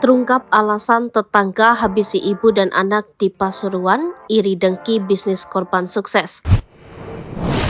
Terungkap alasan tetangga habisi ibu dan anak di Pasuruan, iri dengki bisnis korban sukses.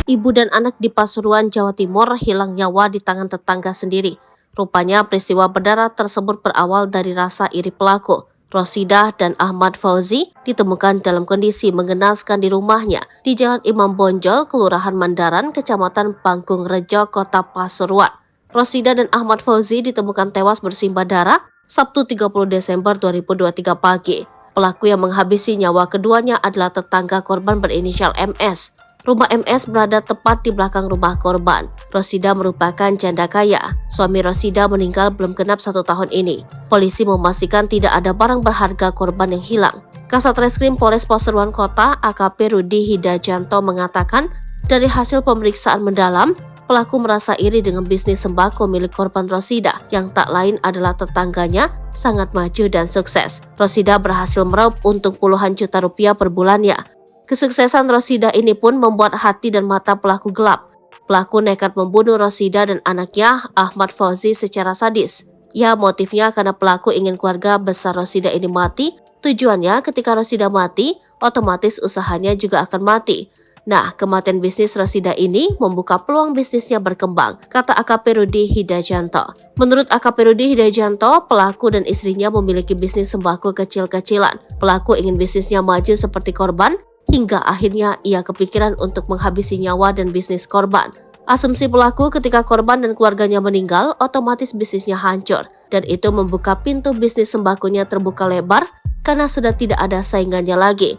Ibu dan anak di Pasuruan, Jawa Timur hilang nyawa di tangan tetangga sendiri. Rupanya peristiwa berdarah tersebut berawal dari rasa iri pelaku. Rosidah dan Ahmad Fauzi ditemukan dalam kondisi mengenaskan di rumahnya di Jalan Imam Bonjol, Kelurahan Mandaran, Kecamatan Panggung Rejo, Kota Pasuruan. Rosidah dan Ahmad Fauzi ditemukan tewas bersimbah darah Sabtu 30 Desember 2023 pagi. Pelaku yang menghabisi nyawa keduanya adalah tetangga korban berinisial MS. Rumah MS berada tepat di belakang rumah korban. Rosidah merupakan janda kaya. Suami Rosidah meninggal belum genap 1 tahun ini. Polisi memastikan tidak ada barang berharga korban yang hilang. Kasat Reskrim Polres Pasuruan Kota AKP Rudi Hidajanto mengatakan, dari hasil pemeriksaan mendalam, pelaku merasa iri dengan bisnis sembako milik korban Rosidah yang tak lain adalah tetangganya sangat maju dan sukses. Rosidah berhasil meraup untung puluhan juta rupiah per bulannya. Kesuksesan Rosidah ini pun membuat hati dan mata pelaku gelap. Pelaku nekat membunuh Rosidah dan anaknya Ahmad Fauzi secara sadis. Ya, motifnya karena pelaku ingin keluarga besar Rosidah ini mati. Tujuannya ketika Rosidah mati, otomatis usahanya juga akan mati. Nah, kematian bisnis Rosidah ini membuka peluang bisnisnya berkembang, kata AKP Rudi Hidajanto. Menurut AKP Rudi Hidajanto, pelaku dan istrinya memiliki bisnis sembako kecil-kecilan. Pelaku ingin bisnisnya maju seperti korban, hingga akhirnya ia kepikiran untuk menghabisi nyawa dan bisnis korban. Asumsi pelaku ketika korban dan keluarganya meninggal, otomatis bisnisnya hancur, dan itu membuka pintu bisnis sembakonya terbuka lebar karena sudah tidak ada saingannya lagi.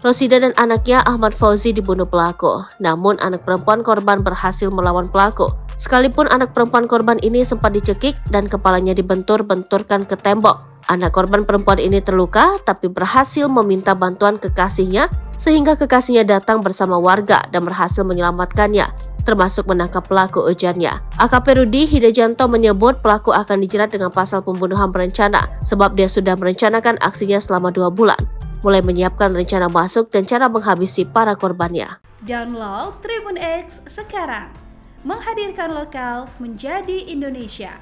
Rosidah dan anaknya Ahmad Fauzi dibunuh pelaku, namun anak perempuan korban berhasil melawan pelaku. Sekalipun anak perempuan korban ini sempat dicekik dan kepalanya dibentur-benturkan ke tembok. Anak korban perempuan ini terluka tapi berhasil meminta bantuan kekasihnya sehingga kekasihnya datang bersama warga dan berhasil menyelamatkannya, termasuk menangkap pelaku, ujarnya. AKP Rudi Hidajanto menyebut pelaku akan dijerat dengan pasal pembunuhan berencana sebab dia sudah merencanakan aksinya selama 2 bulan. Mulai menyiapkan rencana masuk dan cara menghabisi para korbannya. Download Tribun X sekarang, menghadirkan lokal menjadi Indonesia.